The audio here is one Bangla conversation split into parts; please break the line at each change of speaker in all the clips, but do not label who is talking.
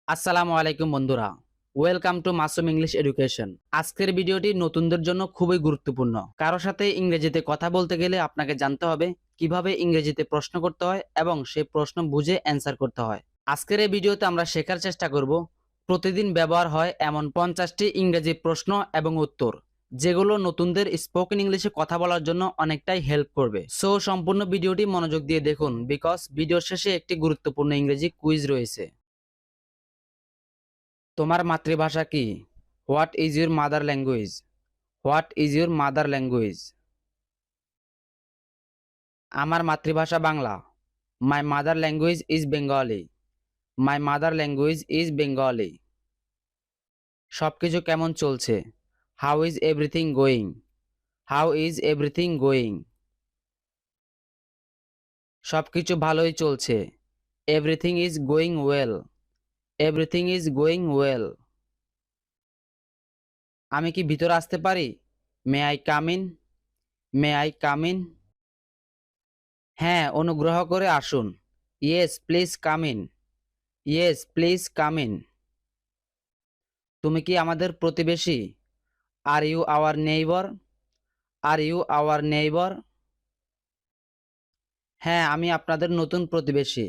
আসসালামু আলাইকুম বন্ধুরা, welcome to Masum English education. আজকের ভিডিওটি নতুনদের জন্য খুবই গুরুত্বপূর্ণ। কারো সাথে ইংরেজিতে কথা বলতে গেলে আপনাকে জানতে হবে কিভাবে ইংরেজিতে প্রশ্ন করতে হয় এবং সেই প্রশ্ন বুঝে অ্যান্সার করতে হয়। আজকের এই ভিডিওতে আমরা শেখার চেষ্টা করব প্রতিদিন ব্যবহার হয় এমন 50টি ইংরেজি প্রশ্ন এবং উত্তর, যেগুলো নতুনদের স্পোকেন ইংলিশে কথা বলার জন্য অনেকটাই হেল্প করবে। সো সম্পূর্ণ ভিডিওটি মনোযোগ দিয়ে দেখুন, বিকজ ভিডিওর শেষে একটি গুরুত্বপূর্ণ ইংরেজি কুইজ রয়েছে। তোমার মাতৃভাষা কি? What is your mother language? What is your mother language? আমার মাতৃভাষা Bangla. My mother language is Bengali. My mother language is Bengali. সবকিছু কেমন চলছে? How is everything going? How is everything going? সবকিছু ভালোই চলছে। Everything is going well. Everything is going well. আমি কি ভিতরে আসতে পারি? May I come in? May I come in? হ্যাঁ, অনুগ্রহ করে আসুন। Yes please come in. Yes please come in. তুমি কি আমাদের প্রতিবেশী? Are you our neighbour? Are you our neighbour? হ্যাঁ, আমি আপনাদের নতুন প্রতিবেশী।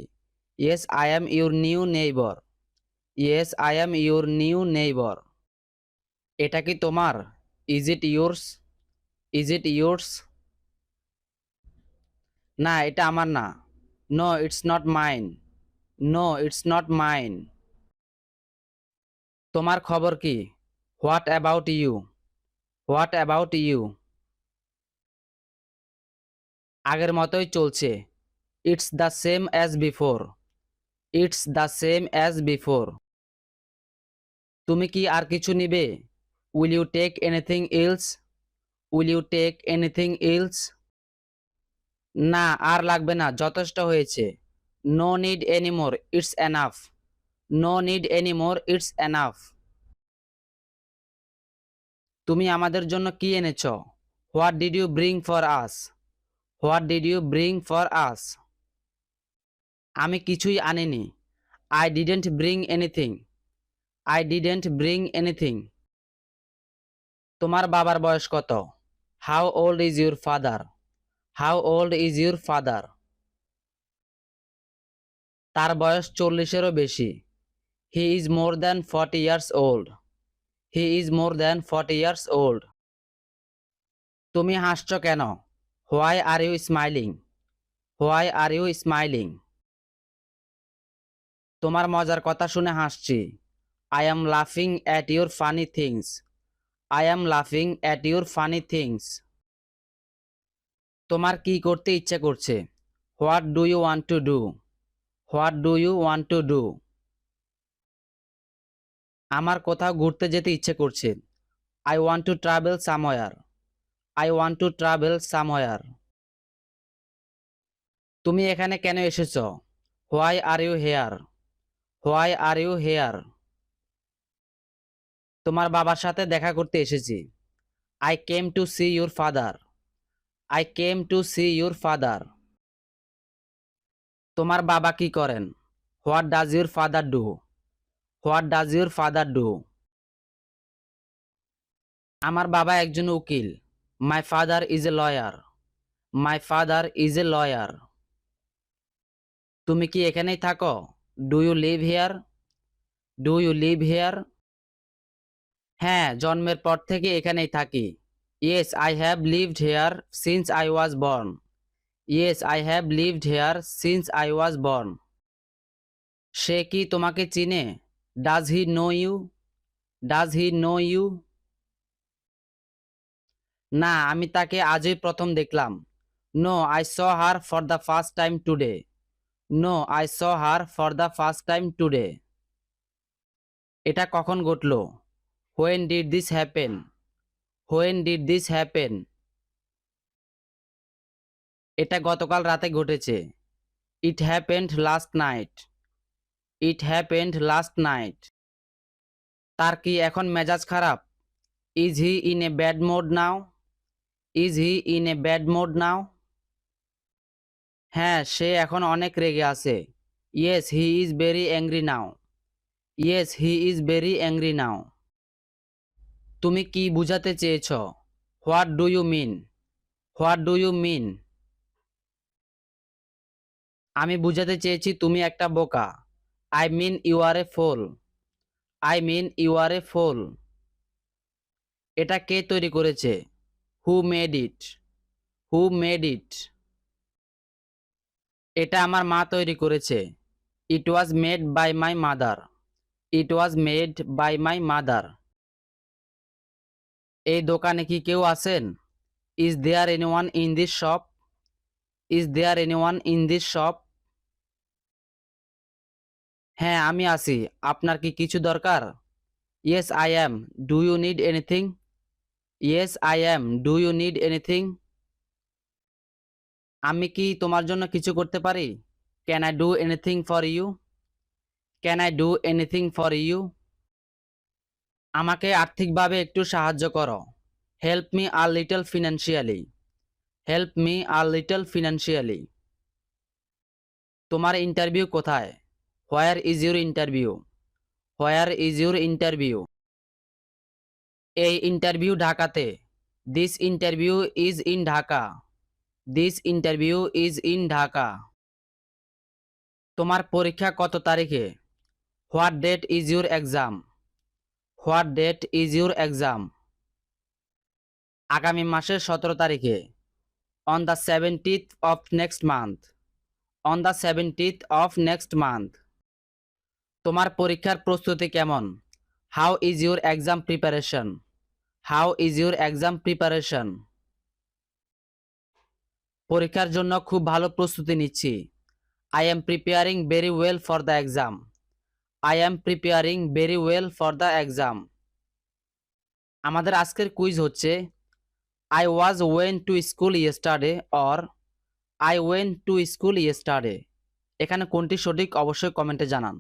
Yes I am your new neighbour. Yes I am your new neighbour. এটা কি তোমার? Is it yours? Is it yours? না, এটা আমার না। No it's not mine. No it's not mine. তোমার খবর কি? What about you? What about you? আগের মতোই চলছে। It's the same as before. It's the same as before. তুমি কি আর কিছু নিবে? Will you take anything else? Will you take anything else? না, আর লাগবে না, যথেষ্ট হয়েছে। No need anymore, it's enough. No need anymore, it's enough. তুমি আমাদের জন্য কি এনেছ? What did you bring for us? What did you bring for us? আমি কিছুই আনিনি। I didn't bring anything. I didn't bring anything. তোমার বাবার বয়স কত? How old is your father? How old is your father? তার বয়স 40-এরও বেশি। He is more than 40 years old. He is more than 40 years old. তুমি হাসছ কেন? Why are you smiling? Why are you smiling? তোমার মজার কথা শুনে হাসছি। আই অ্যাম লাফিং at your funny things. I am লাফিং অ্যাট ইউর ফানি থিংস। তোমার কি করতে ইচ্ছে করছে? What do you want to do? What do you want to do? আমার কোথাও ঘুরতে যেতে ইচ্ছে করছে। I want to travel somewhere. I want to travel somewhere. তুমি এখানে কেন এসেছো? Why are you here? Why are you here? তোমার বাবার সাথে দেখা করতে এসেছি। I came to see your father. I came to see your father. তোমার বাবা কি করেন? What does your father do? What does your father do? আমার বাবা একজন উকিল। My father is a lawyer. My father is a lawyer. তুমি কি এখানেই থাকো? Do you live here? Do you live here? হ্যাঁ, জন্মের পর থেকে এখানেই থাকি। Yes I have lived here since I was born. Yes I have lived here since I was born. সে কি তোমাকে চিনে? Does he know you? Does he know you? না, আমি তাকে আজই প্রথম দেখলাম। No I saw her for the first time today. No I saw her for the first time today. এটা কখন ঘটলো? When did this happen? When did this happen? এটা গতকাল রাতে ঘটেছে। It happened last night. It happened last night. তার কি এখন মেজাজ খারাপ? Is he in a bad mood now? Is he in a bad mood now? হ্যাঁ, সে এখন অনেক রেগে আছে। Yes he is very angry now. Yes he is very angry now. তুমি কি বুঝাতে চেয়েছ? What do you mean? What do you mean? আমি বুঝাতে চেয়েছি তুমি একটা বোকা। I mean you are a fool. I mean you are a fool. এটা কে তৈরি করেছে? Who made it? Who made it? এটা আমার মা তৈরি করেছে। It was made by my mother. It was made by my mother. এই দোকানে কি কেউ আছেন? Is there anyone in this shop? Is there anyone in this shop? হ্যাঁ আমি আছি। আপনার কি কিছু দরকার? Yes I am. Do you need anything? Yes I am. Do you need anything? আমি কি তোমার জন্য কিছু করতে পারি? Can I do anything for you? Can I do anything for you? আমাকে আর্থিকভাবে একটু সাহায্য করো। Help me a little financially. Help me a little financially. তোমার ইন্টারভিউ কোথায়? Where is your interview? Where is your interview? এই ইন্টারভিউ ঢাকাতে। This interview is in Dhaka. This interview is in Dhaka. তোমার পরীক্ষা কত তারিখে? What date is your exam? What date is your exam? আগামী মাসের 17 তারিখে। On the 17th of next month. On the 17th of next month. তোমার পরীক্ষার প্রস্তুতি কেমন? How is your exam preparation? How is your exam preparation? পরীক্ষার জন্য খুব ভালো প্রস্তুতি নিচ্ছি। I am preparing very well for the exam. I am preparing very well for the exam. আমাদের আজকের কুইজ হচ্ছে I was went to school yesterday or I went to school yesterday. এখানে কোনটি সঠিক অবশ্যই কমেন্টে জানান।